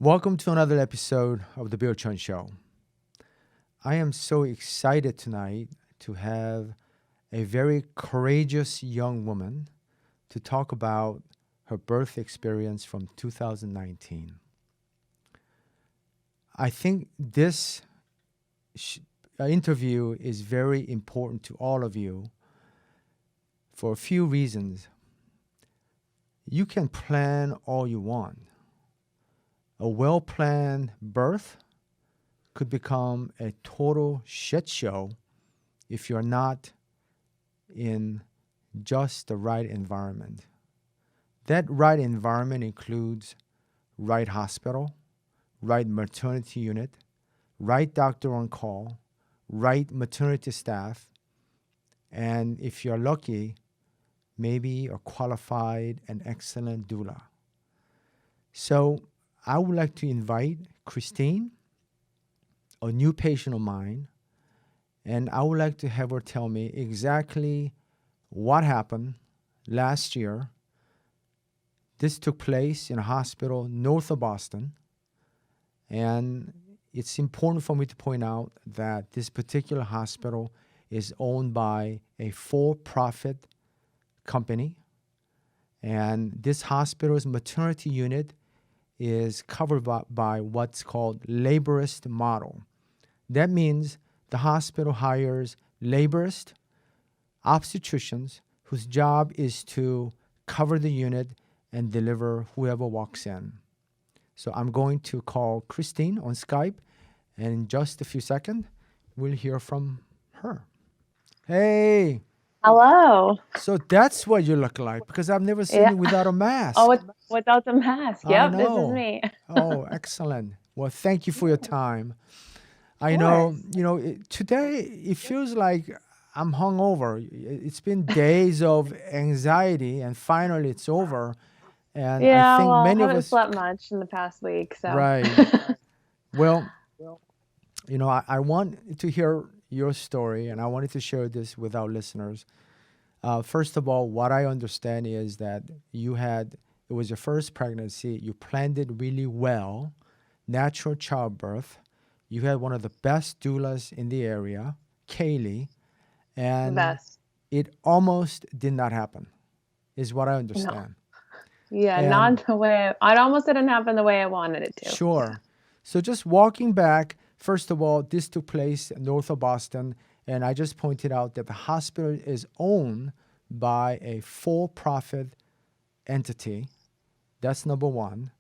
Welcome to another episode of The Bill Chun Show. I am so excited tonight to have a very courageous young woman to talk about her birth experience from 2019. I think this interview is very important to all of you for a few reasons. You can plan all you want. A well-planned birth could become a total shit show if you're not in just the right environment. That right environment includes right hospital, right maternity unit, right doctor on call, right maternity staff, and if you're lucky, maybe a qualified and excellent doula. So I would like to invite Christine, a new patient of mine, and I would like to have her tell me exactly what happened last year. This took place in a hospital north of Boston, and it's important for me to point out that this particular hospital is owned by a for-profit company, and this hospital's maternity unit is covered by what's called laborist model. That means the hospital hires laborists, obstetricians, whose job is to cover the unit and deliver whoever walks in. So I'm going to call Christine on Skype, and in just a few seconds, we'll hear from her. Hey, Hello. so that's what you look like, because I've never seen Yeah. you without a Oh, mask. without the mask. I Yep, this is know. me. Oh, excellent. Well, thank you for your time. Of I know, course. today it feels like I'm hungover. It's been days of anxiety, and finally it's over. And I Yeah, think well, many of haven't us, slept much in the past week, so. right. Well, I want to hear your story, and I wanted to share this with our listeners. First of all, what I understand is that it was your first pregnancy, you planned it really well, natural childbirth. You had one of the best doulas in the area, Kaylee, The and best. it almost did not happen, is what I No. understand. Yeah, And not the way it almost didn't happen the way I wanted it to. sure. So just walking back, first of all, this took place north of Boston, and I just pointed out that the hospital is owned by a for-profit entity. That's number one.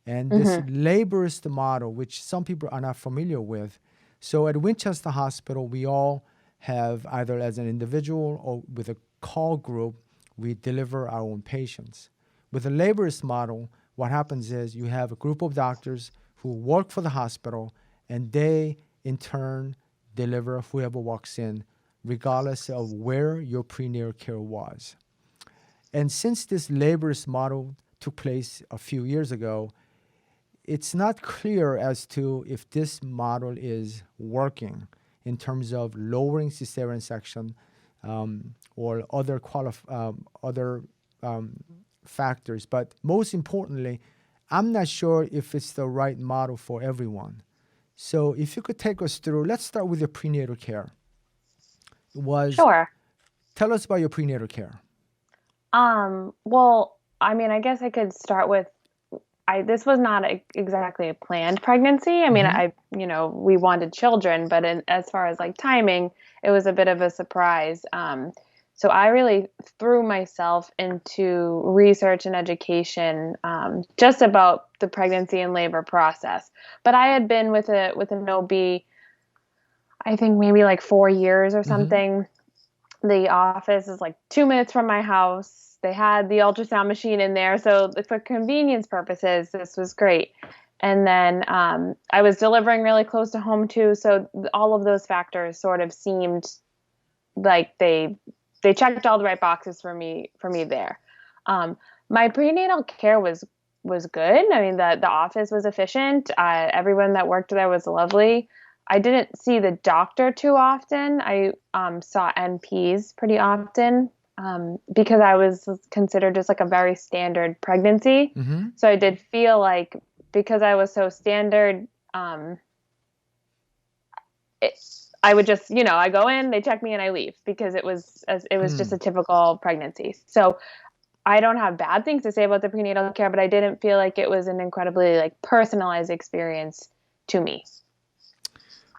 And this Hmm. laborist model, which some people are not familiar with. So at Winchester Hospital, we all have either as an individual or with a call group, we deliver our own patients. With a laborist model, what happens is you have a group of doctors who work for the hospital, and they in turn deliver whoever walks in, regardless of where your prenatal care was. And since this laborist model took place a few years ago, it's not clear as to if this model is working in terms of lowering cesarean section or other factors. But most importantly, I'm not sure if it's the right model for everyone. So if you could take us through, let's start with your prenatal care. Was Sure. Tell us about your prenatal care. Well, I mean, I guess I could start with this was not exactly a planned pregnancy. I mean, Mm-hmm. we wanted children, but as far as like timing, it was a bit of a surprise. So I really threw myself into research and education, just about the pregnancy and labor process. But I had been with an OB, I think maybe like 4 years or Mm-hmm. something. The office is like 2 minutes from my house. They had the ultrasound machine in there, so for convenience purposes, this was great. And then I was delivering really close to home too, so all of those factors sort of seemed like they checked all the right boxes for me there. Um, my prenatal care was good. I mean, the office was efficient. Everyone that worked there was lovely. I didn't see the doctor too often. I saw NPs pretty often, because I was considered just like a very standard pregnancy. Mm-hmm. So I did feel like because I was so standard, it, I would just, I go in, they check me, and I leave because it was just a Hmm. typical pregnancy. So I don't have bad things to say about the prenatal care, but I didn't feel like it was an incredibly like personalized experience to me.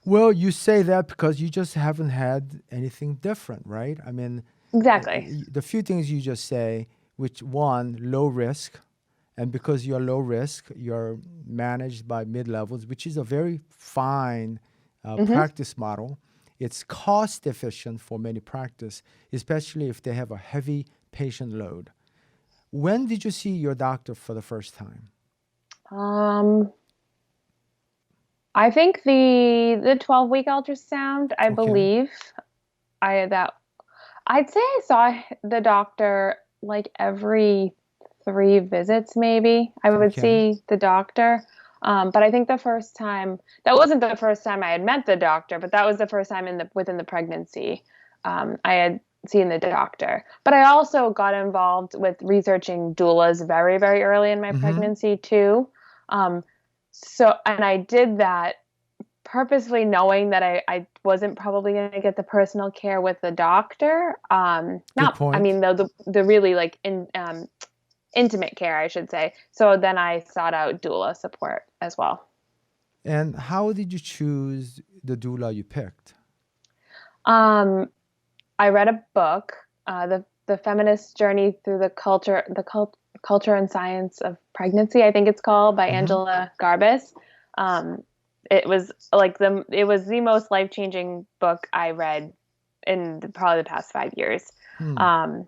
Well, you say that because you just haven't had anything different, right? I mean, Exactly. the few things you just say, which one, low risk, and because you're low risk, you're managed by mid levels, which is a very fine Hmm. practice model. It's cost efficient for many practice, especially if they have a heavy patient load. When did you see your doctor for the first time? Um, I think the 12-week ultrasound, I Okay. believe I that I'd say I saw the doctor like every 3 visits, maybe. I would Okay. see the doctor. But I think the first time, that wasn't the first time I had met the doctor, but that was the first time within the pregnancy, I had seen the doctor. But I also got involved with researching doulas very, very early in my Mm-hmm. pregnancy too. Um, and I did that purposely knowing that I wasn't probably going to get the personal care with the doctor. Good Not, I point. mean, the really like intimate care, I should say. So then I sought out doula support as well. And how did you choose the doula you picked? Um, I read a book, the Feminist Journey Through Culture and Science of Pregnancy, I think it's called, by Mm-hmm. Angela Garbus. Um, it was the most life changing book I read in probably the past 5 years. Hmm. Um,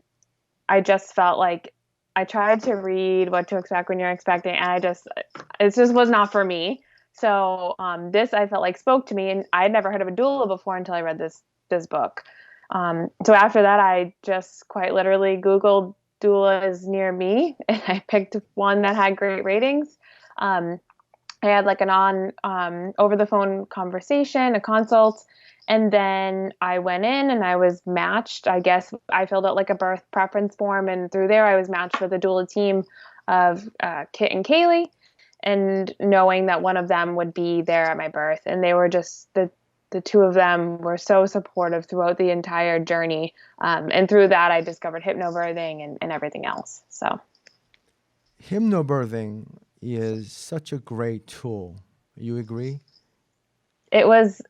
I just felt like I tried to read What to Expect When You're Expecting, and it just was not for me. So this I felt like spoke to me, and I had never heard of a doula before until I read this book. So after that, I just quite literally Googled doulas near me, and I picked one that had great ratings. Um, I had like an on over the phone conversation, a consult, and then I went in and I was matched. I guess I filled out like a birth preference form, and through there I was matched with a doula team of Kit and Kaylee, and knowing that one of them would be there at my birth, and they were just the two of them were so supportive throughout the entire journey, and through that I discovered hypnobirthing and everything else. So Hypnobirthing is such a great tool. You agree? it was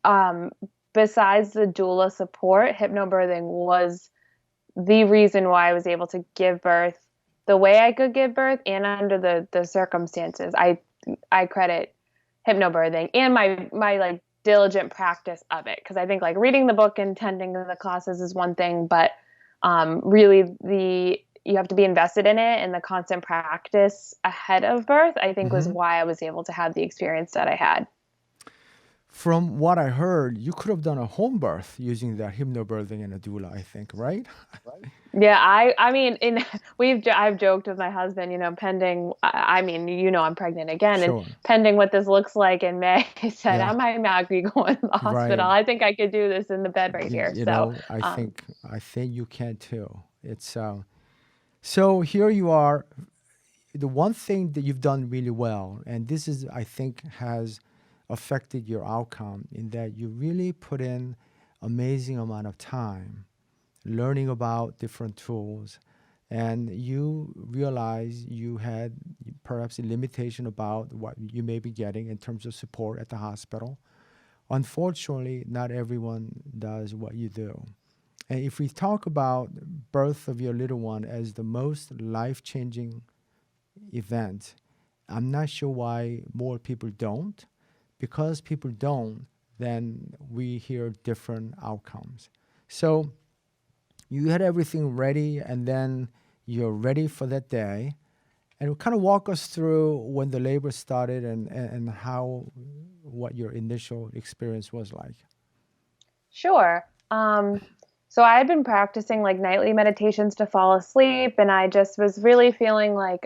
um, besides the doula support, hypnobirthing was the reason why I was able to give birth the way I could give birth and under the circumstances. I credit hypnobirthing and my like diligent practice of it, because I think like reading the book and attending the classes is one thing, but really the you have to be invested in it, and the constant practice ahead of birth I think was Mm-hmm. why I was able to have the experience that I had. From what I heard, you could have done a home birth using that hypnobirthing and a doula, I think, right? Yeah, I mean, I've joked with my husband, pending. I mean, I'm pregnant again, and Sure. pending what this looks like in May, I said Yeah. I might not be going to the Right. hospital. I think I could do this in the bed right here. So, I um, think you can too. It's so here you are. The one thing that you've done really well, and this is I think has affected your outcome in that you really put in amazing amount of time learning about different tools, and you realize you had perhaps a limitation about what you may be getting in terms of support at the hospital. Unfortunately, not everyone does what you do. And if we talk about birth of your little one as the most life-changing event, I'm not sure why more people don't. Because people don't, then we hear different outcomes. So you had everything ready, and then you're ready for that day. And kind of walk us through when the labor started and how, what your initial experience was like. sure. So I had been practicing like nightly meditations to fall asleep, and I just was really feeling like,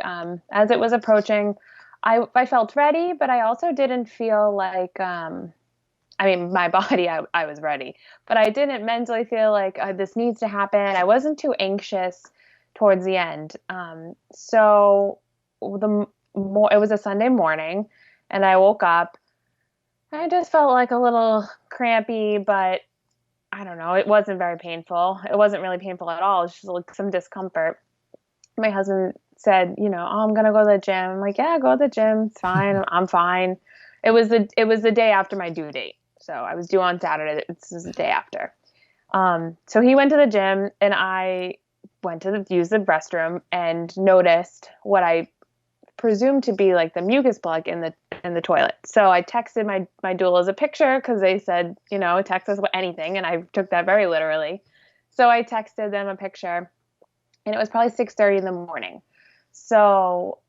as it was approaching, I felt ready, but I also didn't feel like, I mean, my body, I was ready, but I didn't mentally feel like this needs to happen. I wasn't too anxious towards the end. So the it was a Sunday morning, and I woke up. I just felt like a little crampy, but I don't know. It wasn't very painful. It wasn't really painful at all. It's just like some discomfort. My husband said, oh, I'm gonna go to the gym. I'm like, yeah, go to the gym. It's fine. I'm fine. It was the day after my due date. So I was due on Saturday. This is the day after. So he went to the gym and I went to use the restroom and noticed what I presumed to be like the mucus plug in the toilet. So I texted my doulas a picture because they said, text us anything, and I took that very literally. So I texted them a picture, and it was probably 6:30 in the morning. So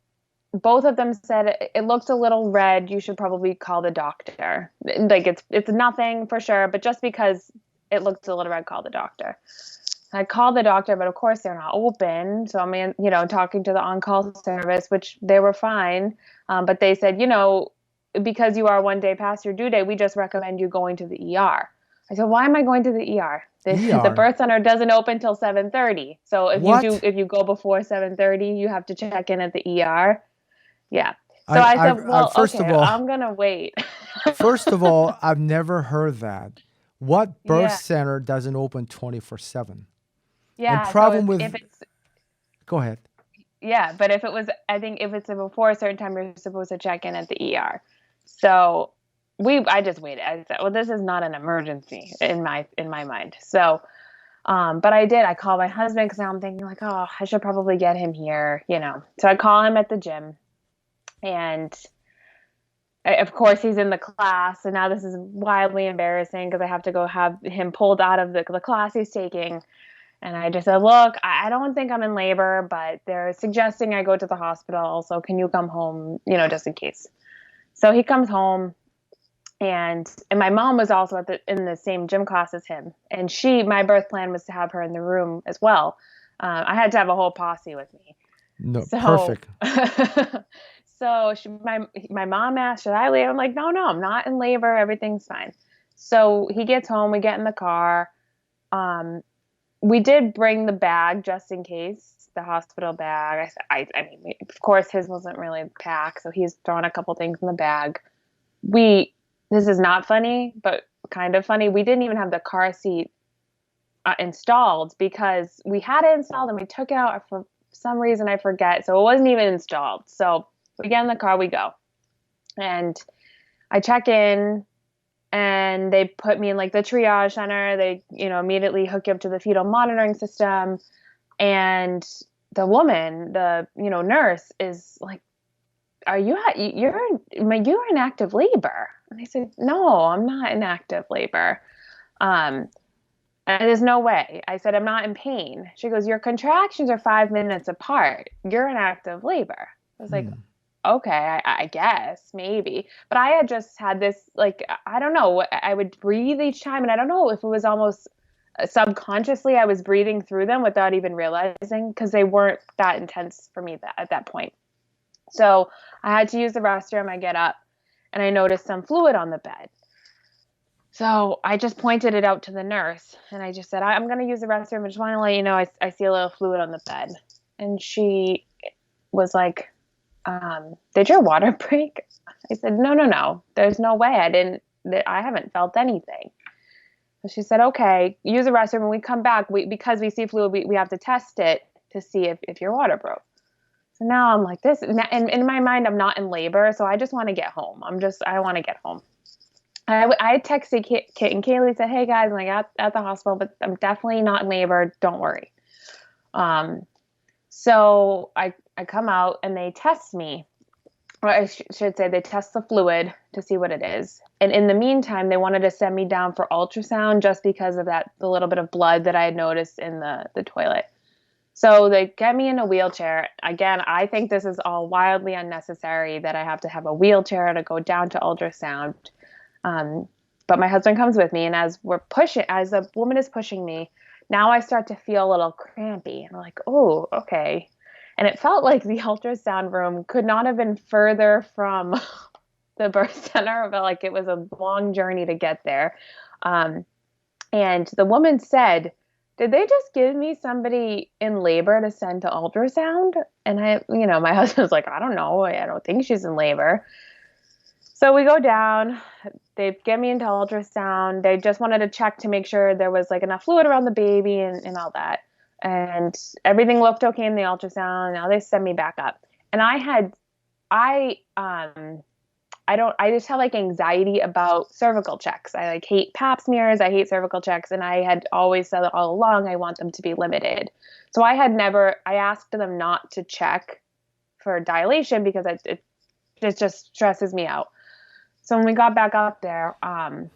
both of them said it looks a little red. You should probably call the doctor. Like it's nothing for sure, but just because it looked a little red, call the doctor. I called the doctor, but of course they're not open. So I'm, talking to the on-call service, which they were fine. But they said, because you are one day past your due date, we just recommend you going to the ER. I said, why am I going to the ER? The ER. birth center doesn't open till 7:30. So What? if you go before 7:30, you have to check in at the ER. Yeah. So I, I I, said, I well, first of okay, all, I'm gonna wait. first of all, I've never heard that. What birth Yeah. center doesn't open 24/7? And Yeah. So problem if with, it's go ahead. yeah, but if it was, I think if it's before a certain time, you're supposed to check in at the ER. So I just waited. I said, well, this is not an emergency in my mind. So, but I did. I called my husband because now I'm thinking like, oh, I should probably get him here. So I call him at the gym, and of course he's in the class, and now this is wildly embarrassing because I have to go have him pulled out of the class he's taking. And I just said, look, I don't think I'm in labor, but they're suggesting I go to the hospital. So can you come home, just in case. So he comes home, and my mom was also in the same gym class as him. And my birth plan was to have her in the room as well. I had to have a whole posse with me. No, So, perfect. so my mom asked, should I leave? I'm like, no, I'm not in labor. Everything's fine. So he gets home, we get in the car. We did bring the bag just in case, the hospital bag. I mean, of course, his wasn't really packed, so he's thrown a couple things in the bag. This is not funny, but kind of funny. We didn't even have the car seat installed because we had it installed and we took it out for some reason I forget, so it wasn't even installed. So we get in the car, we go, and I check in and they put me in like the triage center. They, immediately hook you up to the fetal monitoring system. And the woman, the, nurse is like, you're in active labor. And I said, no, I'm not in active labor. And there's no way. I said, I'm not in pain. She goes, your contractions are 5 minutes apart. You're in active labor. I was like, Hmm. okay, I guess maybe. But I had just had this, like, I don't know, I would breathe each time. And I don't know if it was almost subconsciously I was breathing through them without even realizing because they weren't that intense for me at that point. So I had to use the restroom. I get up and I noticed some fluid on the bed. So I just pointed it out to the nurse and I just said, I'm going to use the restroom. I just want to let you know I see a little fluid on the bed. And she was like, did your water break? I said, no. There's no way. I haven't felt anything. So she said, okay, use the restroom. When we come back, because we see fluid, we have to test it to see if your water broke. So now I'm like this, and in my mind, I'm not in labor. So I just want to get home. I want to get home. I texted Kit and Kaylee, said, hey guys, I'm like at the hospital, but I'm definitely not in labor. Don't worry. So I come out and they test me, or I should say they test the fluid to see what it is. And in the meantime, they wanted to send me down for ultrasound just because of the little bit of blood that I had noticed in the toilet. So they get me in a wheelchair. Again, I think this is all wildly unnecessary that I have to have a wheelchair to go down to ultrasound. But my husband comes with me, and as the woman is pushing me, now I start to feel a little crampy. And I'm like, oh, okay. And it felt like the ultrasound room could not have been further from the birth center. I felt like it was a long journey to get there. And the woman said, did they just give me somebody in labor to send to ultrasound? And my husband's like, I don't know. I don't think she's in labor. So we go down. They get me into ultrasound. They just wanted to check to make sure there was like enough fluid around the baby and all that. And everything looked okay in the ultrasound. Now they send me back up. And I I just have like anxiety about cervical checks. I like hate pap smears. I hate cervical checks. And I had always said all along, I want them to be limited. So I asked them not to check for dilation because it just stresses me out. So when we got back up there, I'm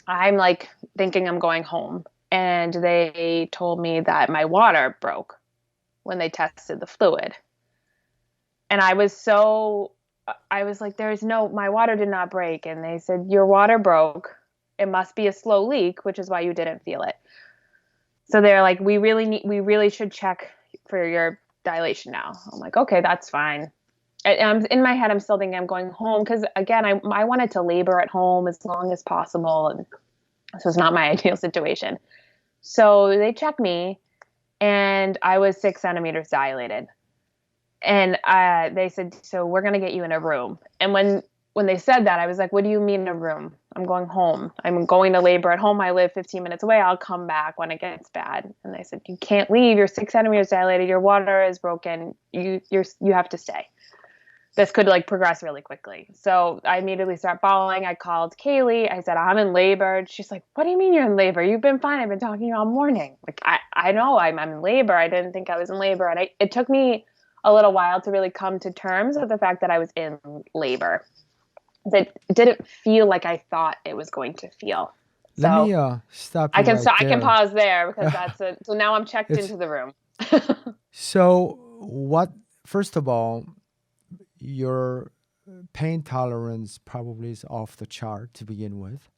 like thinking I'm going home. And they told me that my water broke when they tested the fluid. And I was like, my water did not break. And they said, your water broke. It must be a slow leak, which is why you didn't feel it. So they're like, we really should check for your dilation now. I'm like, okay, that's fine. And I'm in my head, I'm still thinking I'm going home because again, I wanted to labor at home as long as possible. And this was not my ideal situation. So they checked me and I was 6 centimeters dilated. And they said, so we're going to get you in a room. And when they said that, I was like, what do you mean a room? I'm going home. I'm going to labor at home. I live 15 minutes away. I'll come back when it gets bad. And they said, you can't leave. You're 6 centimeters dilated. Your water is broken. You have to stay. This could like progress really quickly. So I immediately start bawling. I called Kaylee. I said, I'm in labor. She's like, what do you mean you're in labor? You've been fine. I've been talking all morning. Like, I know I'm in labor. I didn't think I was in labor. And it took me a little while to really come to terms with the fact that I was in labor. It didn't feel like I thought it was going to feel. Let me So stop you right I can there. pause there because so now I'm checked It's into the room. so what, first of all, your pain tolerance probably is off the chart to begin with.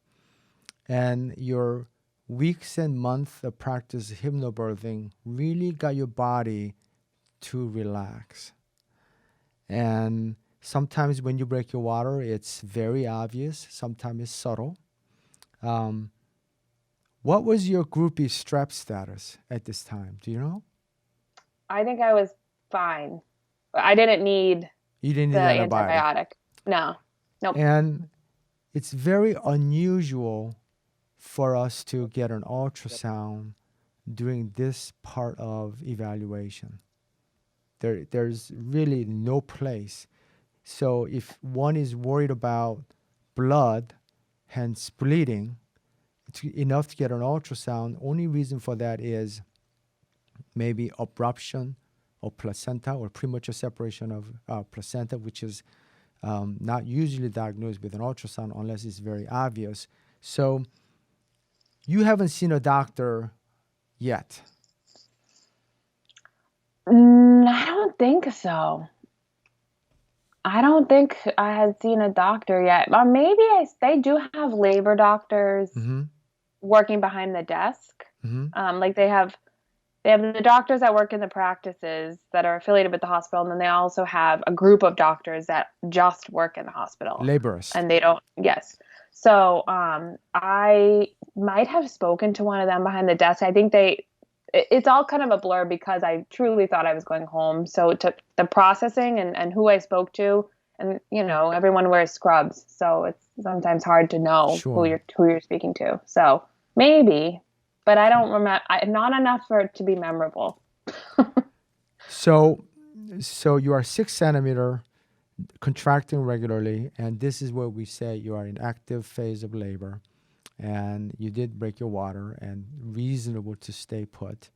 And your weeks and months of practice hypnobirthing really got your body to relax. And sometimes when you break your water, it's very obvious. Sometimes it's subtle. Um, what was your groupie strep status at this time? Do you know? I think I was fine. I didn't need You didn't the need antibiotic. antibiotic. No. Nope. And it's very unusual for us to get an ultrasound during this part of evaluation. There's really no place. So if one is worried about blood, hence bleeding, it's enough to get an ultrasound. Only reason for that is maybe abruption of placenta or premature separation of placenta, which is not usually diagnosed with an ultrasound unless it's very obvious. So you haven't seen a doctor yet. I don't think so. I don't think I had seen a doctor yet. Or maybe they do have labor doctors Mm-hmm. working behind the desk. Mm-hmm. Like they have the doctors that work in the practices that are affiliated with the hospital, and then they also have a group of doctors that just work in the hospital. Laborist. And they don't, yes. So I might have spoken to one of them behind the desk. I think it's all kind of a blur because I truly thought I was going home. So it took the processing and who I spoke to, and everyone wears scrubs, so it's sometimes hard to know Sure. who you're speaking to. So maybe, but I don't remember. Not enough for it to be memorable. So you are 6 centimeter, contracting regularly, and this is where we say you are in active phase of labor, and you did break your water, and reasonable to stay put.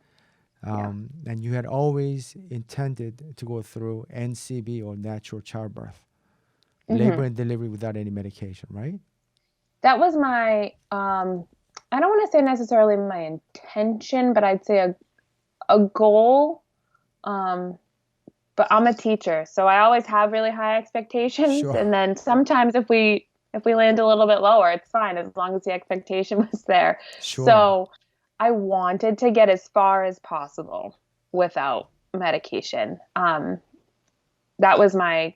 And you had always intended to go through NCB or natural childbirth, labor and delivery without any medication, right? That was my I don't want to say necessarily my intention, but I'd say a goal. But I'm a teacher, so I always have really high expectations. Sure. And then sometimes if we land a little bit lower, it's fine as long as the expectation was there. Sure. So I wanted to get as far as possible without medication. That was my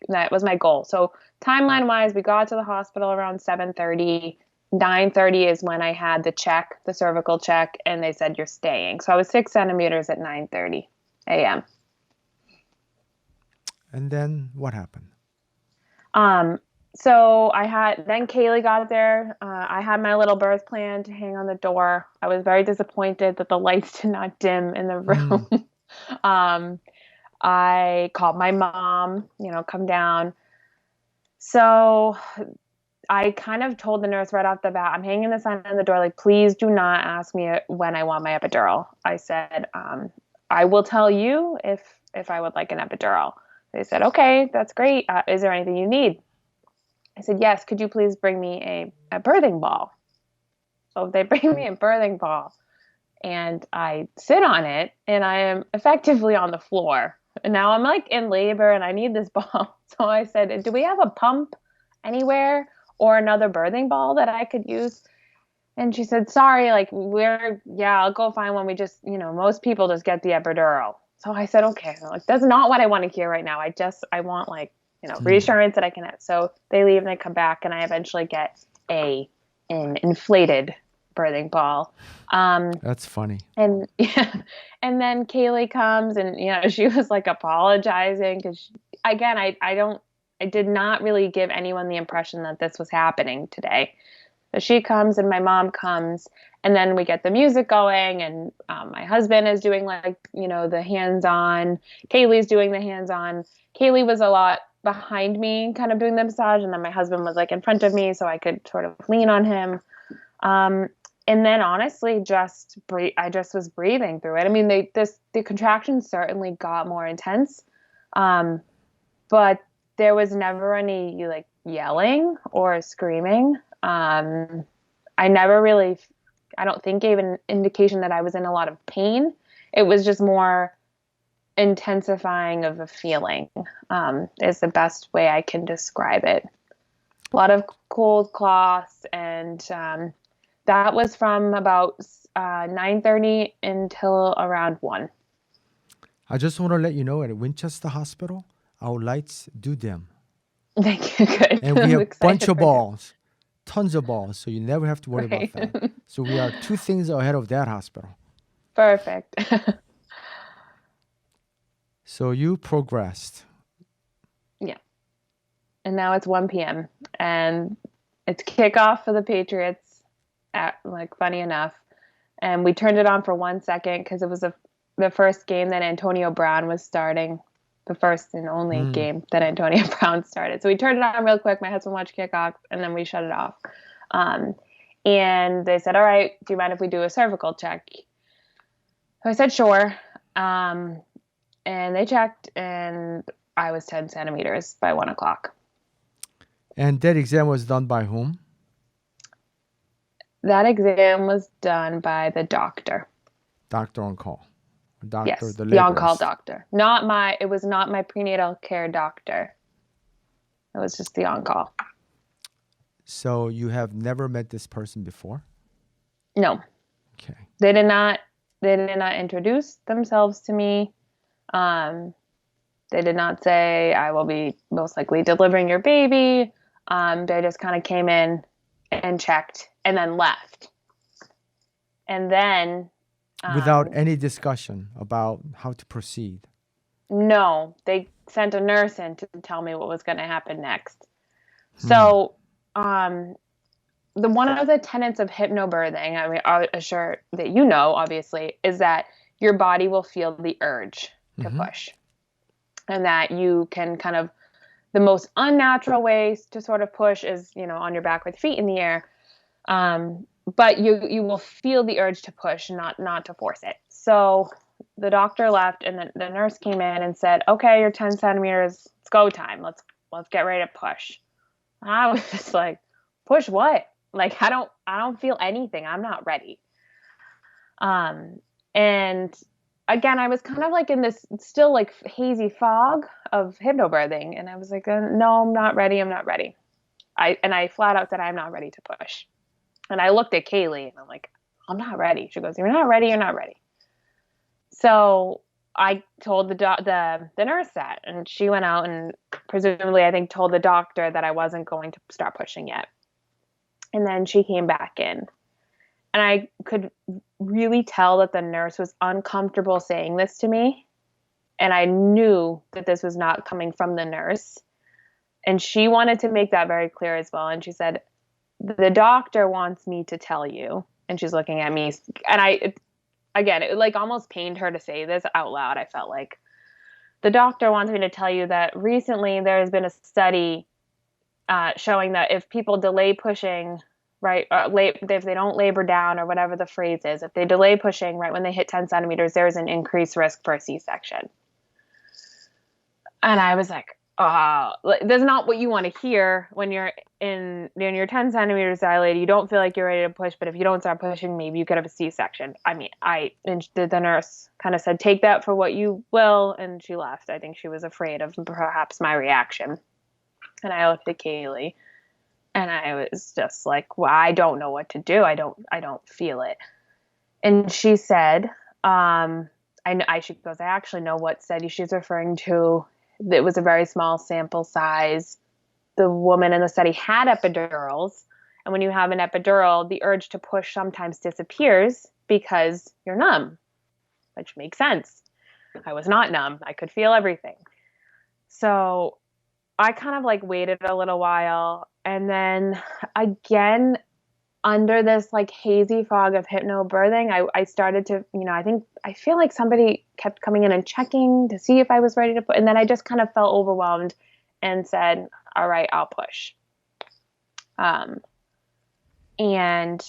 goal. So timeline wise, we got to the hospital around 7:30. 9:30 is when I had the check, the cervical check, and they said you're staying. So I was 6 centimeters at 9:30 a.m. And then what happened? Um, so then Kaylee got there. I had my little birth plan to hang on the door. I was very disappointed that the lights did not dim in the Mm, room. um, I called my mom, come down. So I kind of told the nurse right off the bat, I'm hanging the sign on the door, like, please do not ask me when I want my epidural. I said, I will tell you if I would like an epidural. They said, okay, that's great. Is there anything you need? I said, yes, could you please bring me a birthing ball? So they bring me a birthing ball and I sit on it and I am effectively on the floor. And now I'm like in labor and I need this ball. So I said, do we have a pump anywhere or another birthing ball that I could use? And she said, sorry, like I'll go find one. We just, most people just get the epidural. So I said, okay, like that's not what I want to hear right now. I want like, mm. reassurance that I can have. So they leave and they come back and I eventually get an inflated birthing ball. That's funny. And yeah, and then Kaylee comes and she was like apologizing because again I did not really give anyone the impression that this was happening today. So she comes and my mom comes and then we get the music going and my husband is doing like the hands-on. Kaylee's doing the hands-on. Kaylee was a lot behind me kind of doing the massage and then my husband was like in front of me so I could sort of lean on him. Um, and then honestly, I just was breathing through it. I mean, the contractions certainly got more intense, um, but there was never any like yelling or screaming. I never really, I don't think gave an indication that I was in a lot of pain. It was just more intensifying of a feeling, is the best way I can describe it. A lot of cold cloths and that was from about 9:30 until around 1. I just want to let you know at Winchester Hospital, our lights do dim. Thank you. Good. And we I'm have bunch excited of for you. balls, tons of balls, so you never have to worry about Right. that. So we are two things ahead of that hospital. Perfect. So you progressed. Yeah. And now it's 1 p.m. and it's kickoff for the Patriots like funny enough. And we turned it on for 1 second because it was the first game that Antonio Brown was starting, the first and only Mm. game that Antonio Brown started. So we turned it on real quick. My husband watched kickoff, and then we shut it off. Um, and they said, all right, do you mind if we do a cervical check? So I said, sure. And they checked, and I was 10 centimeters by 1 o'clock. And that exam was done by whom? That exam was done by the doctor. Doctor on call. Doctor, Yes, the the on-call laborist. doctor. It was not my prenatal care doctor. It was just the on-call. So you have never met this person before? No, Okay. they did not introduce themselves to me. They did not say I will be most likely delivering your baby. They just kind of came in and checked and then left. And then Without any discussion about how to proceed. no, they sent a nurse in to tell me what was going to happen next. So, one of the tenets of hypnobirthing, I mean, I'm sure that obviously, is that your body will feel the urge to push. And that you can kind of, the most unnatural ways to sort of push is, on your back with feet in the air. But you will feel the urge to push, not to force it. So the doctor left and the nurse came in and said, okay, you're 10 centimeters, it's go time. Let's get ready to push. I was just like, push what? Like, I don't feel anything. I'm not ready. And again, I was kind of like in this still like hazy fog of hypnobirthing. And I was like, no, I'm not ready. I'm not ready. I flat out said, I'm not ready to push. And I looked at Kaylee and I'm like, I'm not ready. She goes, you're not ready. You're not ready. So I told the nurse that, and she went out and presumably I think told the doctor that I wasn't going to start pushing yet. And then she came back in. And I could really tell that the nurse was uncomfortable saying this to me. And I knew that this was not coming from the nurse. And she wanted to make that very clear as well. And she said, the doctor wants me to tell you. And she's looking at me. And again, it like almost pained her to say this out loud. I felt like the doctor wants me to tell you that recently there has been a study showing that if people delay pushing, right, if they don't labor down or whatever the phrase is, if they delay pushing right when they hit 10 centimeters, there's an increased risk for a C-section. And I was like, oh, that's not what you want to hear when you're in your 10 centimeters dilated. You don't feel like you're ready to push, but if you don't start pushing, maybe you could have a C-section. I mean, and the nurse kind of said, take that for what you will, and she left. I think she was afraid of perhaps my reaction. And I looked at Kaylee, and I was just like, well, I don't know what to do. I don't feel it. And she said, she goes, I actually know what study she's referring to. It was a very small sample size. The woman in the study had epidurals. And when you have an epidural, the urge to push sometimes disappears because you're numb, which makes sense. I was not numb. I could feel everything. So I kind of like waited a little while. And then again, under this like hazy fog of hypnobirthing, I started to, I feel like somebody kept coming in and checking to see if I was ready to put, and then I just kind of felt overwhelmed and said, all right, I'll push. And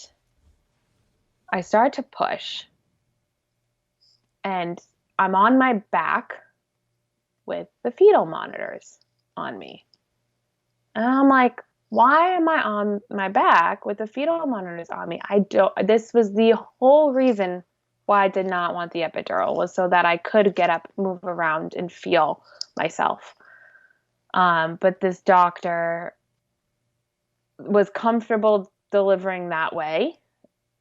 I started to push, and I'm on my back with the fetal monitors on me. And I'm like, why am I on my back with the fetal monitors on me? This was the whole reason why I did not want the epidural, was so that I could get up, move around, and feel myself. But this doctor was comfortable delivering that way,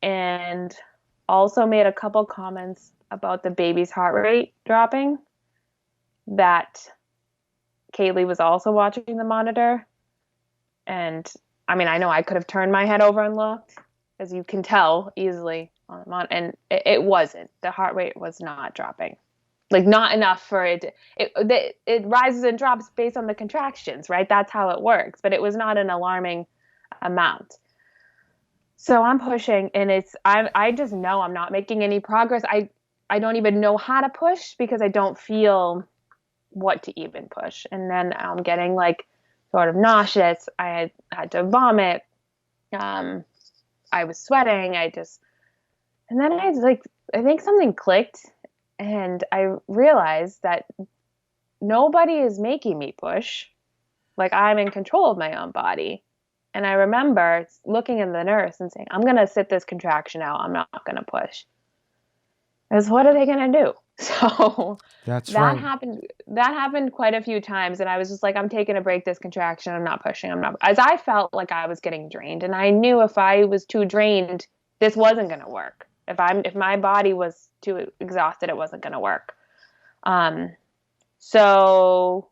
and also made a couple comments about the baby's heart rate dropping, that Kaylee was also watching the monitor. And I mean, I know I could have turned my head over and looked, as you can tell easily on the monitor, and it wasn't. The heart rate was not dropping, like not enough for it. It rises and drops based on the contractions, right? That's how it works. But it was not an alarming amount. So I'm pushing, and I just know I'm not making any progress. I don't even know how to push because I don't feel what to even push. And then I'm getting like sort of nauseous. I had to vomit. I was sweating. And then I think something clicked, and I realized that nobody is making me push. Like, I'm in control of my own body. And I remember looking at the nurse and saying, I'm going to sit this contraction out. I'm not going to push. Because what are they going to do? So That's right. That happened quite a few times. And I was just like, I'm taking a break this contraction. I'm not pushing. As I felt like I was getting drained. And I knew if I was too drained, this wasn't going to work. If my body was too exhausted, it wasn't going to work. So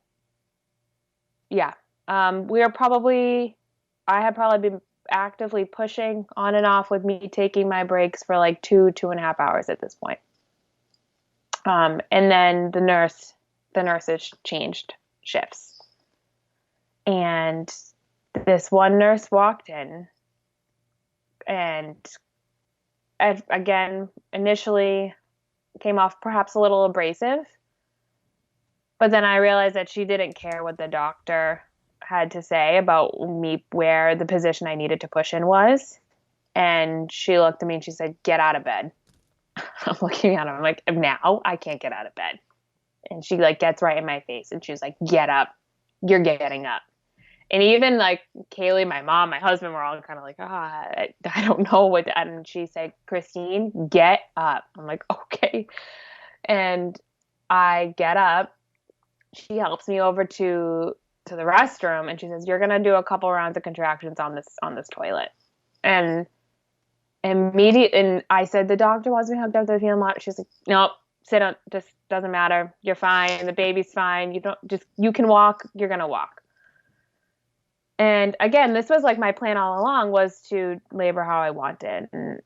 yeah, I had probably been actively pushing on and off with me taking my breaks for like 2.5 hours at this point. And then the nurses changed shifts. And this one nurse walked in, and again, initially came off perhaps a little abrasive. But then I realized that she didn't care what the doctor had to say about me, where the position I needed to push in was. And she looked at me and she said, get out of bed. I'm looking at her. I'm like, now I can't get out of bed. And she like gets right in my face and she's like, get up. You're getting up. And even like Kaylee, my mom, my husband were all kind of like, I don't know what to, and she said, Christine, get up. I'm like, okay. And I get up. She helps me over to the restroom, and she says, you're going to do a couple rounds of contractions on this toilet. And and I said, the doctor wants me hooked up to the fetal monitor. She's like, nope, sit down. Just doesn't matter. You're fine. The baby's fine. You can walk. You're going to walk. And again, this was like my plan all along, was to labor how I wanted. And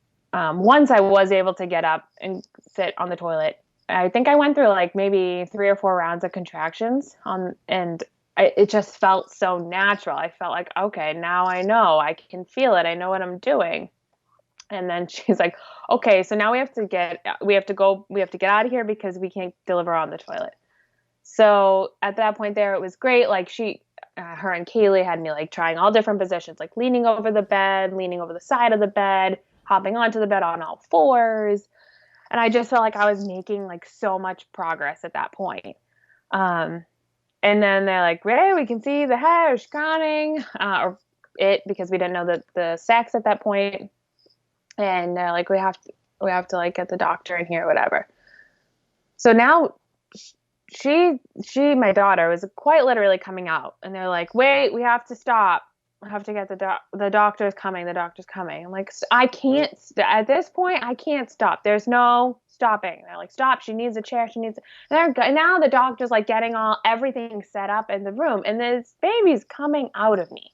once I was able to get up and sit on the toilet, I think I went through like maybe 3 or 4 rounds of contractions and it just felt so natural. I felt like, okay, now I know, I can feel it. I know what I'm doing. And then she's like, okay, so now we have to get out of here because we can't deliver on the toilet. So at that point there, it was great. Like her and Kaylee had me like trying all different positions, like leaning over the bed, leaning over the side of the bed, hopping onto the bed on all fours. And I just felt like I was making like so much progress at that point. Um, and then they're like, Ray, we can see the hair crowning, or it, because we didn't know the sex at that point. And they're like, we have to like get the doctor in here, whatever. So now my daughter was quite literally coming out, and they're like, wait, we have to stop. I have to get the doctor's coming. The doctor's coming. I'm like, I can't at this point. I can't stop. There's no stopping. They're like, stop. She needs a chair. She needs. And now the doctor's like getting everything set up in the room, and this baby's coming out of me.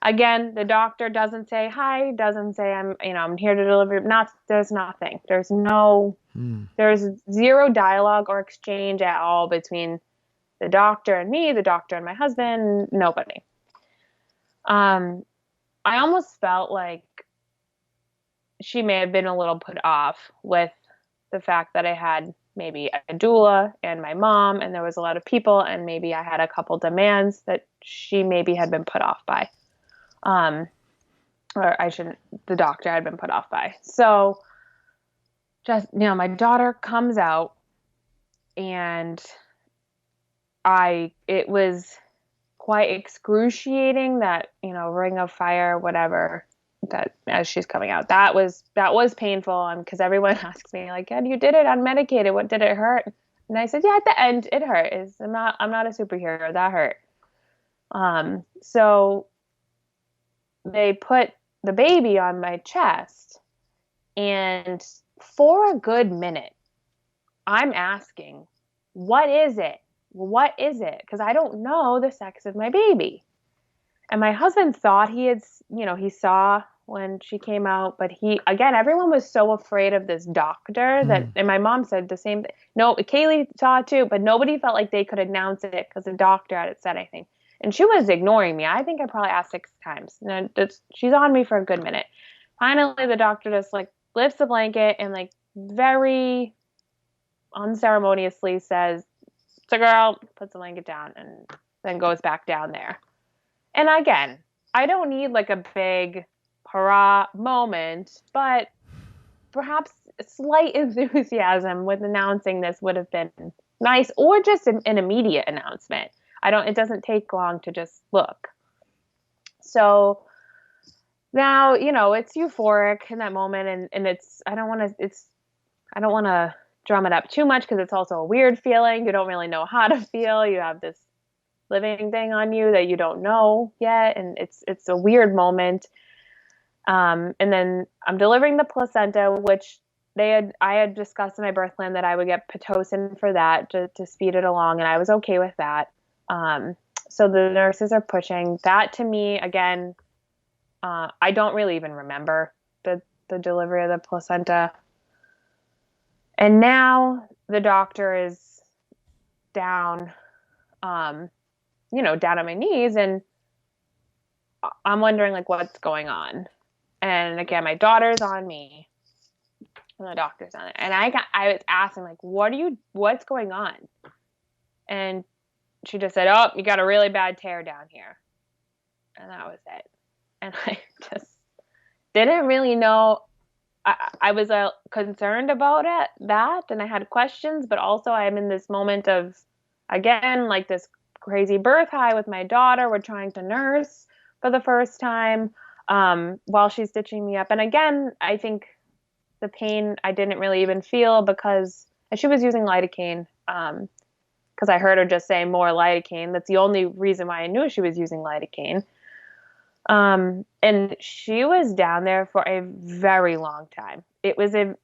Again, the doctor doesn't say hi, doesn't say I'm here to deliver. There's nothing. There's zero dialogue or exchange at all between the doctor and me, the doctor and my husband, nobody. I almost felt like she may have been a little put off with the fact that I had maybe a doula and my mom, and there was a lot of people, and maybe I had a couple demands that she maybe had been put off by. Or I shouldn't, the doctor had been put off by. So just, my daughter comes out, and it was quite excruciating that, ring of fire, whatever, that as she's coming out, that was painful. Because everyone asks me like, yeah, you did it unmedicated. What, did it hurt? And I said, yeah, at the end it hurt. I'm not a superhero. That hurt. So they put the baby on my chest, and for a good minute, I'm asking, what is it? What is it? Because I don't know the sex of my baby. And my husband thought he saw when she came out, but everyone was so afraid of this doctor and my mom said the same thing. No, Kaylee saw it too, but nobody felt like they could announce it because the doctor hadn't said anything. And she was ignoring me. I think I probably asked 6 times. And she's on me for a good minute. Finally, the doctor just like lifts the blanket and like very unceremoniously says, "It's a girl," puts the blanket down, and then goes back down there. And again, I don't need like a big hurrah moment, but perhaps slight enthusiasm with announcing this would have been nice, or just an immediate announcement. It doesn't take long to just look. So now, it's euphoric in that moment, and I don't want to drum it up too much because it's also a weird feeling. You don't really know how to feel. You have this living thing on you that you don't know yet, and it's a weird moment. And then I'm delivering the placenta, which I had discussed in my birth plan that I would get Pitocin for that to speed it along, and I was okay with that. So the nurses are pushing that. To me, again, I don't really even remember the delivery of the placenta. And now the doctor is down, down on my knees, and I'm wondering like what's going on. And again, my daughter's on me, and the doctor's on it. And I was asking like, what's going on? And she just said, "Oh, you got a really bad tear down here." And that was it. And I just didn't really know. I was concerned about that, and I had questions, but also I'm in this moment of, again, like this crazy birth high with my daughter. We're trying to nurse for the first time while she's stitching me up. And again, I think the pain I didn't really even feel because she was using lidocaine, because I heard her just say more lidocaine. That's the only reason why I knew she was using lidocaine. And she was down there for a very long time. It was a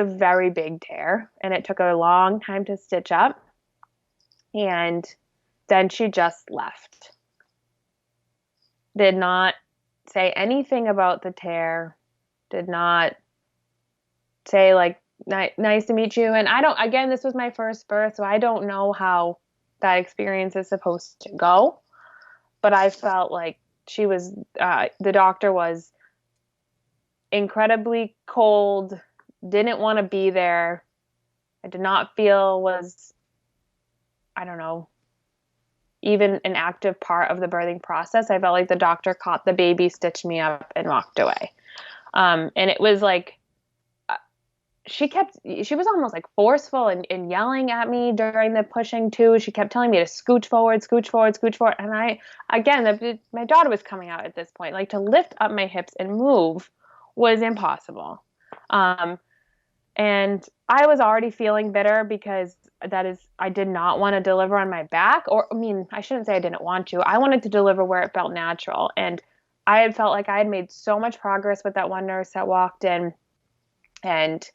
very big tear, and it took a long time to stitch up. And then she just left. did not say anything about the tear, did not say like nice to meet you. And I don't, again, this was my first birth, so I don't know how that experience is supposed to go, but I felt like she was the doctor was incredibly cold, didn't want to be there. I did not feel was, I don't know, even an active part of the birthing process. I felt like the doctor caught the baby, stitched me up, and walked away. And it was like she was almost like forceful and yelling at me during the pushing too. She kept telling me to scooch forward, scooch forward, scooch forward. And my daughter was coming out at this point. Like to lift up my hips and move was impossible. And I was already feeling bitter because I did not want to deliver on my back. Or, I mean, I shouldn't say I didn't want to. I wanted to deliver where it felt natural. And I had felt like I had made so much progress with that one nurse that walked in. And,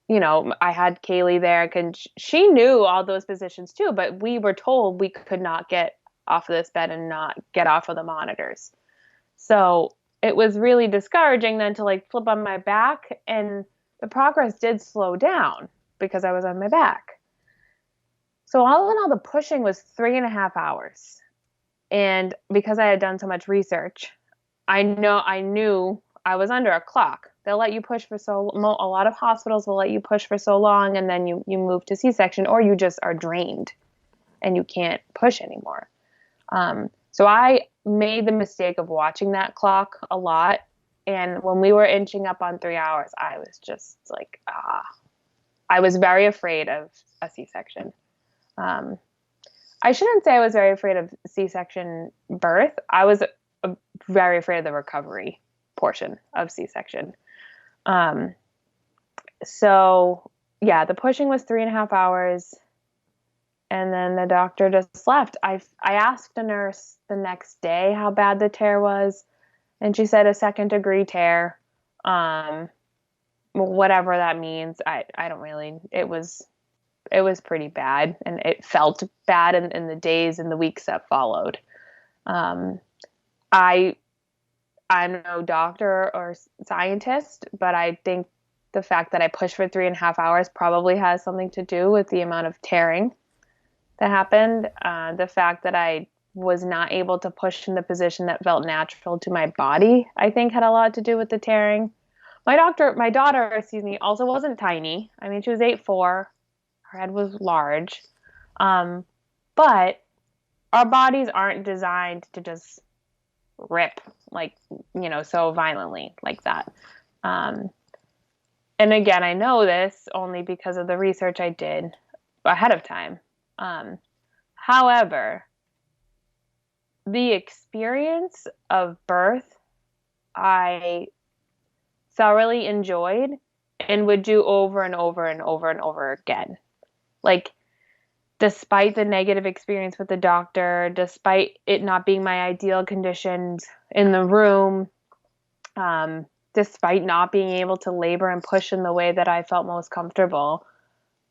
you know, I had Kaylee there, and she knew all those positions too, but we were told we could not get off of this bed and not get off of the monitors. So it was really discouraging then to like flip on my back, and the progress did slow down because I was on my back. So all in all, the pushing was 3.5 hours. And because I had done so much research, I knew I was under a clock. They'll let you push for a lot of hospitals will let you push for so long, and then you move to C-section, or you just are drained and you can't push anymore. So I made the mistake of watching that clock a lot. And when we were inching up on 3 hours, I was just like, I was very afraid of a C-section. I shouldn't say I was very afraid of C-section birth. I was very afraid of the recovery portion of C-section. So yeah, the pushing was 3.5 hours. And then the doctor just left. I asked a nurse the next day how bad the tear was, and she said a 2nd-degree tear. Whatever that means, I don't really. It was pretty bad, and it felt bad in the days and the weeks that followed. I'm no doctor or scientist, but I think the fact that I pushed for 3.5 hours probably has something to do with the amount of tearing that happened. The fact that I was not able to push in the position that felt natural to my body, I think had a lot to do with the tearing. My daughter, also wasn't tiny. I mean, she was 8'4". Her head was large. But our bodies aren't designed to just rip so violently like that. And again, I know this only because of the research I did ahead of time. However, the experience of birth, I thoroughly enjoyed and would do over and over and over and over again. Like, despite the negative experience with the doctor, despite it not being my ideal conditions in the room, despite not being able to labor and push in the way that I felt most comfortable,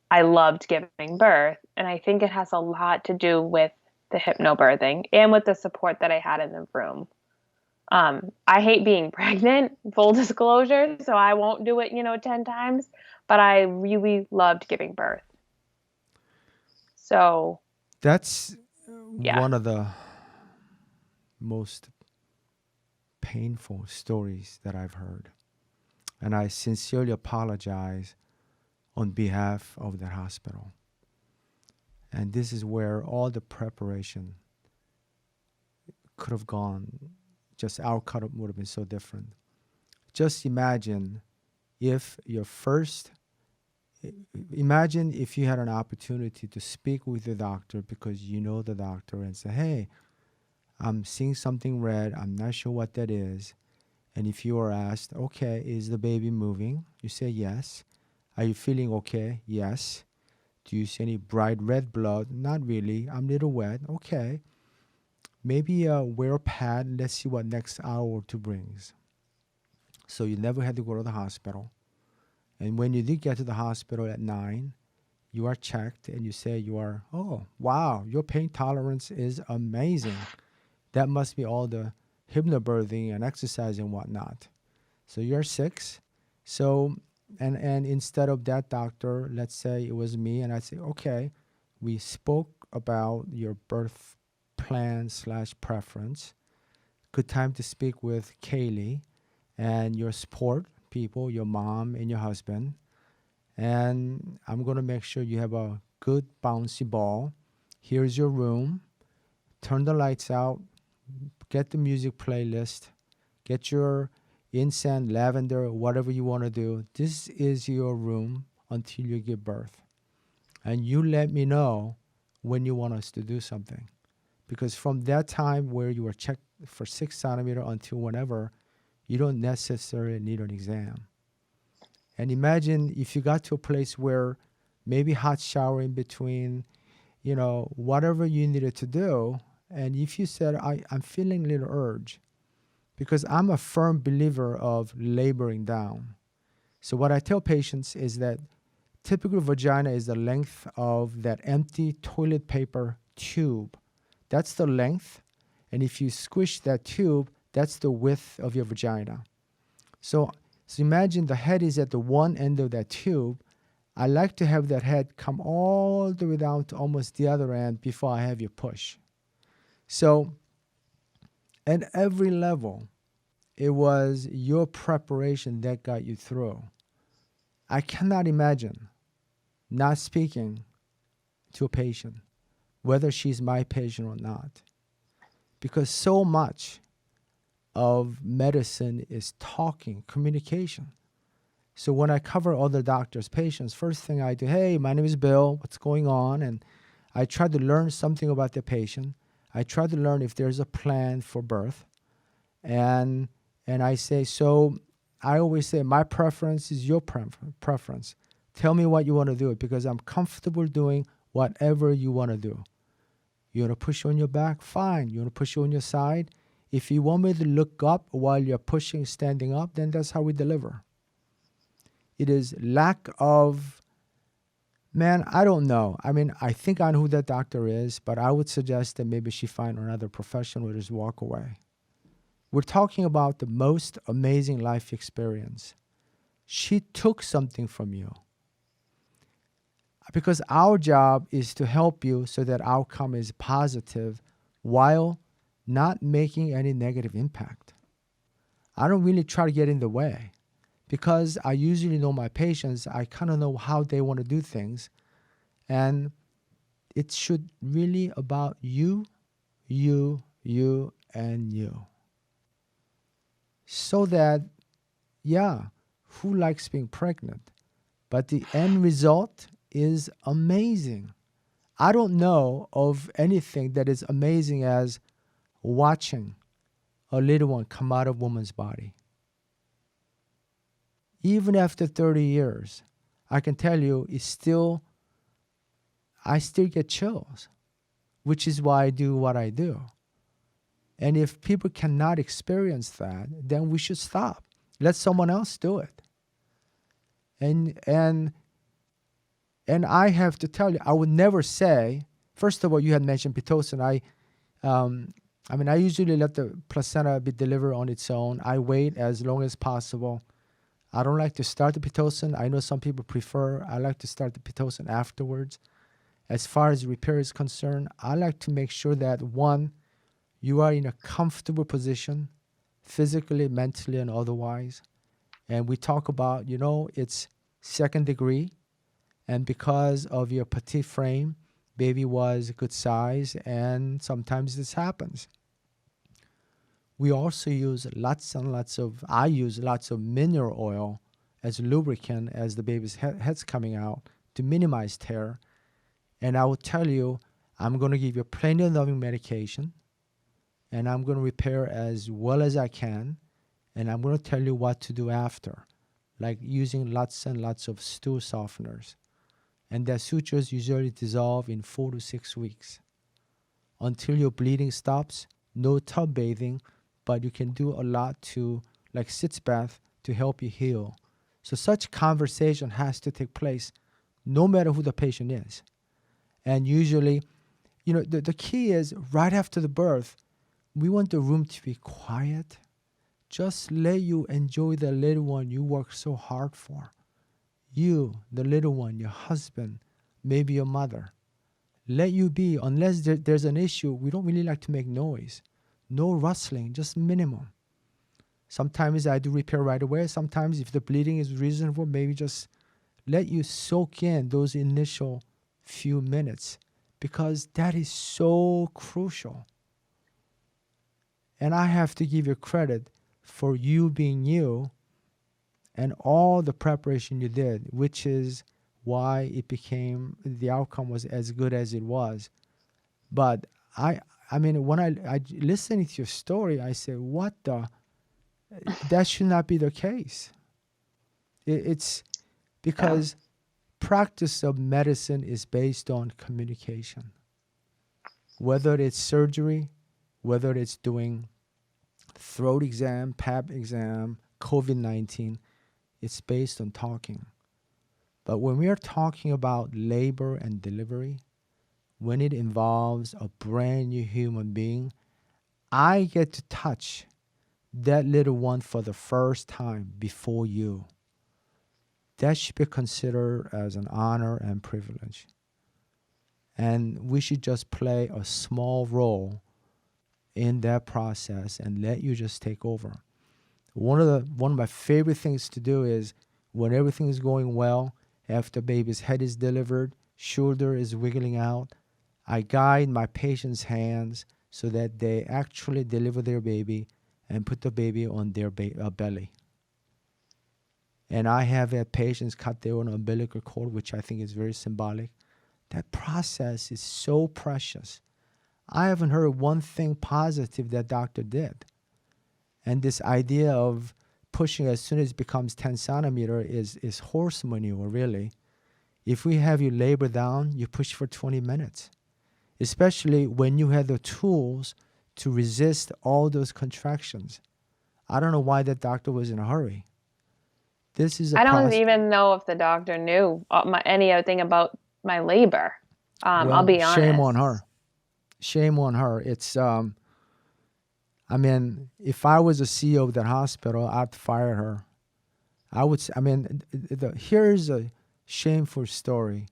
I loved giving birth. And I think it has a lot to do with the hypnobirthing and with the support that I had in the room. I hate being pregnant, full disclosure, so I won't do it, 10 times, but I really loved giving birth. So that's yeah. one of the most painful stories that I've heard. And I sincerely apologize on behalf of the hospital. And this is where all the preparation could have gone. Just our cut would have been so different. Just imagine if you had an opportunity to speak with the doctor because you know the doctor and say, hey, I'm seeing something red. I'm not sure what that is. And if you are asked, okay, is the baby moving? You say yes. Are you feeling okay? Yes. Do you see any bright red blood? Not really. I'm a little wet. Okay. Maybe wear a pad. Let's see what next hour or two brings. So you never had to go to the hospital. And when you did get to the hospital at 9, you are checked and you say oh, wow, your pain tolerance is amazing. That must be all the hypnobirthing and exercise and whatnot. So you're 6. So, and instead of that doctor, let's say it was me, and I'd say, okay, we spoke about your birth plan / preference. Good time to speak with Kaylee and your support people, your mom and your husband. And I'm going to make sure you have a good bouncy ball. Here's your room. Turn the lights out. Get the music playlist. Get your incense, lavender, whatever you want to do. This is your room until you give birth. And you let me know when you want us to do something. Because from that time where you were checked for 6 centimeter until whenever, you don't necessarily need an exam. And imagine if you got to a place where maybe hot shower in between, whatever you needed to do. And if you said, I'm feeling a little urge, because I'm a firm believer of laboring down. So what I tell patients is that typical vagina is the length of that empty toilet paper tube. That's the length. And if you squish that tube, that's the width of your vagina. So imagine the head is at the one end of that tube. I like to have that head come all the way down to almost the other end before I have you push. So at every level, it was your preparation that got you through. I cannot imagine not speaking to a patient, whether she's my patient or not, because so much of medicine is talking, communication. So when I cover other doctors' patients, first thing I do, hey, my name is Bill, what's going on? And I try to learn something about the patient. I try to learn if there's a plan for birth. And I say, so I always say, my preference is your preference. Tell me what you want to do, because I'm comfortable doing whatever you want to do. You want to push on your back? Fine. You want to push on your side? If you want me to look up while you're pushing, standing up, then that's how we deliver. It is lack of, I don't know. I think I know who that doctor is, but I would suggest that maybe she find another professional or just walk away. We're talking about the most amazing life experience. She took something from you. Because our job is to help you so that outcome is positive while not making any negative impact. I don't really try to get in the way, because I usually know my patients. I kind of know how they want to do things. And it should really about you, and you. So that, who likes being pregnant? But the end result is amazing. I don't know of anything that is amazing as watching a little one come out of a woman's body. Even after 30 years, I can tell you, I still get chills, which is why I do what I do. And if people cannot experience that, then we should stop. Let someone else do it. And I have to tell you, I would never say, first of all, you had mentioned Pitocin. I usually let the placenta be delivered on its own. I wait as long as possible. I don't like to start the Pitocin. I know some people prefer. I like to start the Pitocin afterwards. As far as repair is concerned, I like to make sure that, one, you are in a comfortable position, physically, mentally, and otherwise. And we talk about, it's second degree. And because of your petite frame, baby was a good size, and sometimes this happens. We also use I use lots of mineral oil as lubricant as the baby's head's coming out to minimize tear. And I will tell you, I'm going to give you plenty of numbing medication, and I'm going to repair as well as I can, and I'm going to tell you what to do after, like using lots and lots of stool softeners. And their sutures usually dissolve in 4 to 6 weeks. Until your bleeding stops, no tub bathing, but you can do a lot to, like sitz bath, to help you heal. So such conversation has to take place no matter who the patient is. And usually, the key is right after the birth, we want the room to be quiet. Just let you enjoy the little one you work so hard for. You, the little one, your husband, maybe your mother. Let you be. Unless there's an issue, we don't really like to make noise. No rustling, just minimum. Sometimes I do repair right away. Sometimes if the bleeding is reasonable, maybe just let you soak in those initial few minutes, because that is so crucial. And I have to give you credit for you being you and all the preparation you did, which is why the outcome was as good as it was. But I mean, when I listening to your story, I said, what the, that should not be the case. It's because practice of medicine is based on communication. Whether it's surgery, whether it's doing throat exam, pap exam, COVID-19, it's based on talking. But when we are talking about labor and delivery, when it involves a brand new human being, I get to touch that little one for the first time before you. That should be considered as an honor and privilege. And we should just play a small role in that process and let you just take over. One of my favorite things to do is when everything is going well, after baby's head is delivered, shoulder is wiggling out, I guide my patient's hands so that they actually deliver their baby and put the baby on their belly. And I have had patients cut their own umbilical cord, which I think is very symbolic. That process is so precious. I haven't heard one thing positive that doctor did. And this idea of pushing as soon as it becomes 10 centimeter is horse manure, really. If we have you labor down, you push for 20 minutes. Especially when you have the tools to resist all those contractions. I don't know why that doctor was in a hurry. This is a I don't even know if the doctor knew anything about my labor. I'll be honest. Shame on her. Shame on her. It's, I mean, if I was a CEO of that hospital, I'd fire her. Here's a shameful story.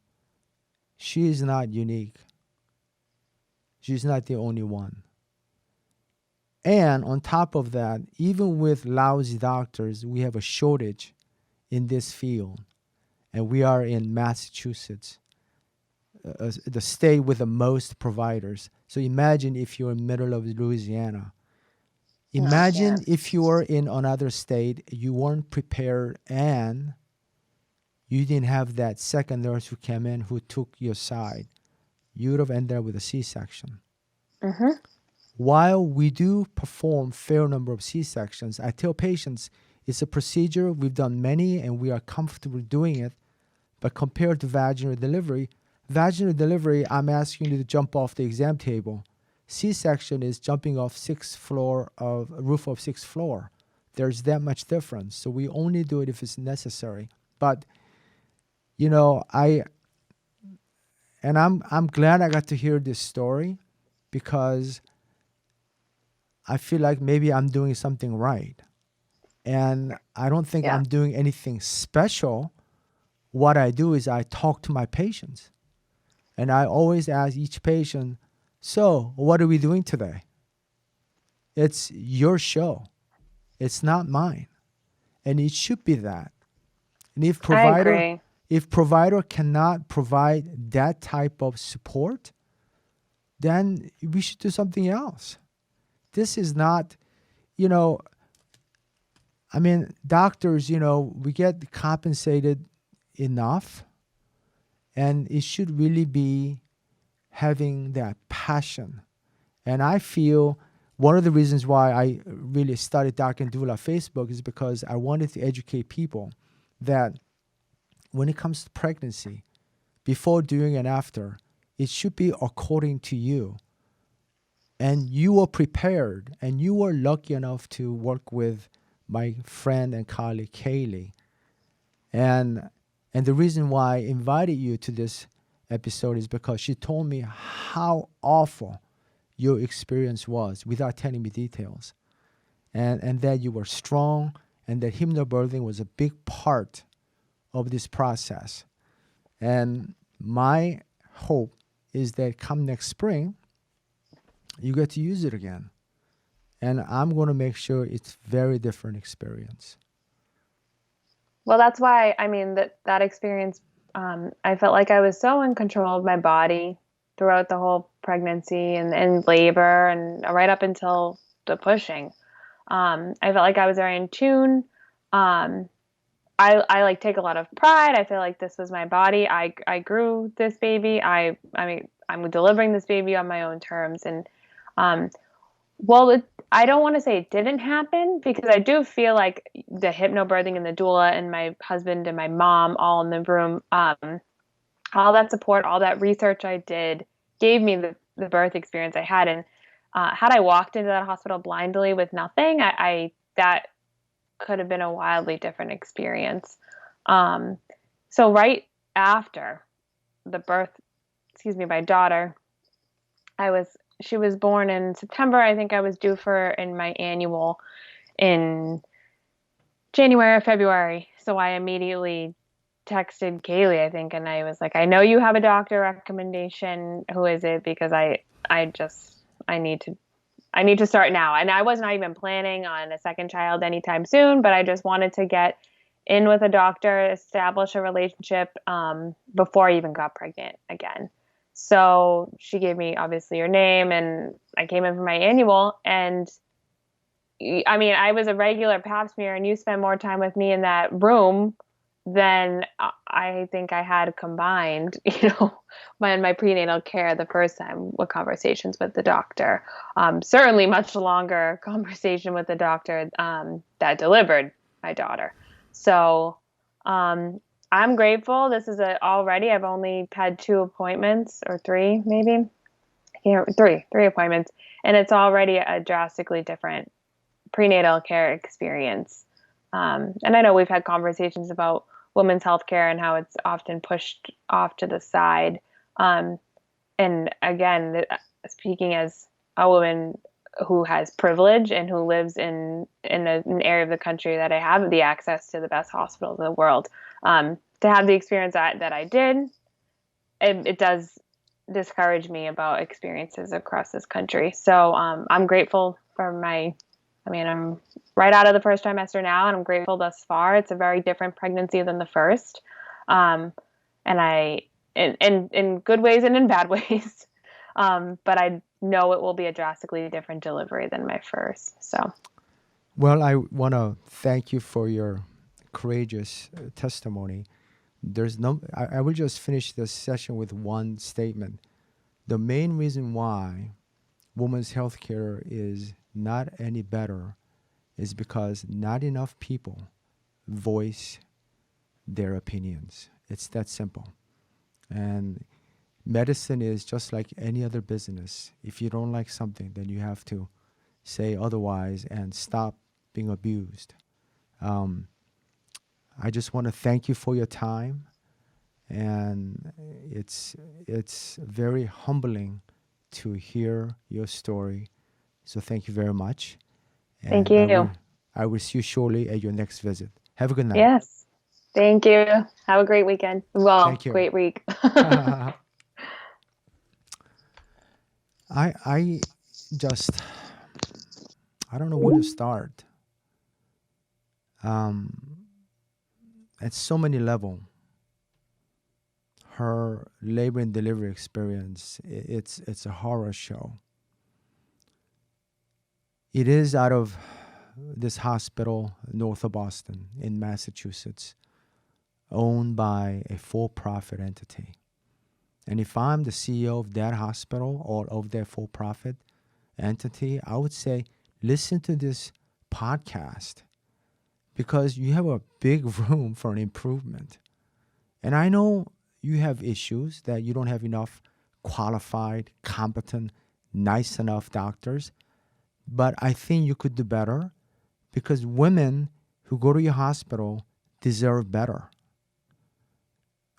She is not unique. She's not the only one. And on top of that, even with lousy doctors, we have a shortage in this field. And we are in Massachusetts, the state with the most providers. So imagine if you're in the middle of Louisiana. Imagine if you were in another state, you weren't prepared, and you didn't have that second nurse who came in who took your side. You would have ended up with a C-section. Mm-hmm. While we do perform fair number of C-sections, I tell patients it's a procedure. We've done many, and we are comfortable doing it. But compared to vaginal delivery, I'm asking you to jump off the exam table. C-section is jumping off roof of sixth floor. There's that much difference. So we only do it if it's necessary. But, you know, I'm glad I got to hear this story, because I feel like maybe I'm doing something right. And I don't think I'm doing anything special. What I do is I talk to my patients. And I always ask each patient, so what are we doing today? It's your show. It's not mine. And it should be that. And if provider cannot provide that type of support, then we should do something else. This is not, doctors, we get compensated enough, and it should really be having that passion. And I feel one of the reasons why I really started Doc and Doula Facebook is because I wanted to educate people that when it comes to pregnancy, before, during, and after, it should be according to you. And you are prepared, and you are lucky enough to work with my friend and colleague, Kaylee. And the reason why I invited you to this episode is because she told me how awful your experience was without telling me details. And that you were strong and that hypnobirthing was a big part of this process. And my hope is that come next spring, you get to use it again. And I'm going to make sure it's very different experience. Well, that's why, I mean, that experience, I felt like I was so in control of my body throughout the whole pregnancy and labor and right up until the pushing. I felt like I was very in tune. Um, I like take a lot of pride. I feel like this was my body. I grew this baby. I mean, I'm delivering this baby on my own terms. And, well, I don't want to say it didn't happen because I do feel like the hypnobirthing and the doula and my husband and my mom all in the room, all that support, all that research I did gave me the birth experience I had. And had I walked into that hospital blindly with nothing, that could have been a wildly different experience. So right after the birth, my daughter, she was born in September. I think I was due for in my annual in January or February. So I immediately texted Kaylee, I think, and I was like, I know you have a doctor recommendation. Who is it? Because I need to start now. And I was not even planning on a second child anytime soon, but I just wanted to get in with a doctor, establish a relationship before I even got pregnant again. So she gave me obviously your name, and I came in for my annual. And I mean, I was a regular pap smear, and you spent more time with me in that room than I think I had combined, my prenatal care the first time with conversations with the doctor. Certainly much longer conversation with the doctor that delivered my daughter. So I'm grateful. This is already, I've only had 2 appointments or 3 maybe. Three appointments. And it's already a drastically different prenatal care experience. And I know we've had conversations about women's health care and how it's often pushed off to the side. And again, speaking as a woman who has privilege and who lives in an area of the country that I have the access to the best hospitals in the world, to have the experience that I did, it does discourage me about experiences across this country. So I'm grateful for I'm right out of the first trimester now, and I'm grateful thus far. It's a very different pregnancy than the first. And in good ways and in bad ways. But I know it will be a drastically different delivery than my first. So, well, I want to thank you for your courageous testimony. I will just finish this session with one statement. The main reason why women's health care is not any better is because not enough people voice their opinions. It's that simple. And medicine is just like any other business. If you don't like something, then you have to say otherwise and stop being abused. I just want to thank you for your time. And it's very humbling to hear your story. So thank you very much. Thank you. I will see you shortly at your next visit. Have a good night. Yes. Thank you. Have a great weekend. Well, Thank you. Great week. I don't know where to start. At so many levels, her labor and delivery experience, it's a horror show. It is out of this hospital north of Boston in Massachusetts, owned by a for-profit entity. And if I'm the CEO of that hospital or of that for-profit entity, I would say, listen to this podcast because you have a big room for an improvement. And I know you have issues that you don't have enough qualified, competent, nice enough doctors, but I think you could do better because women who go to your hospital deserve better.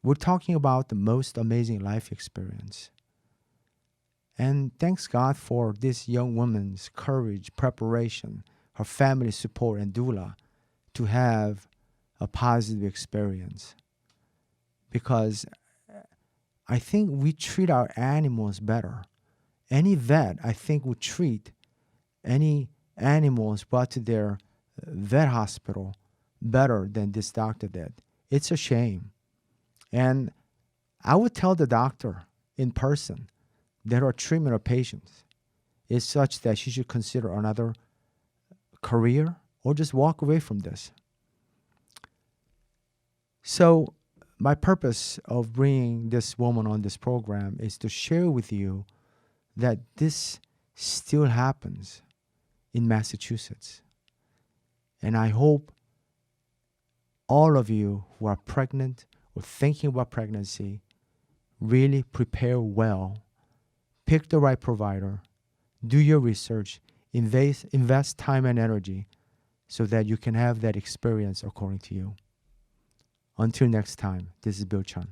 We're talking about the most amazing life experience. And thanks God for this young woman's courage, preparation, her family support, and doula to have a positive experience. Because I think we treat our animals better. Any vet, I think, would treat any animals brought to their vet hospital better than this doctor did. It's a shame. And I would tell the doctor in person that her treatment of patients is such that she should consider another career or just walk away from this. So, my purpose of bringing this woman on this program is to share with you that this still happens in Massachusetts. And I hope all of you who are pregnant or thinking about pregnancy really prepare well, pick the right provider, do your research, invest time and energy so that you can have that experience according to you. Until next time, this is Bill Chun.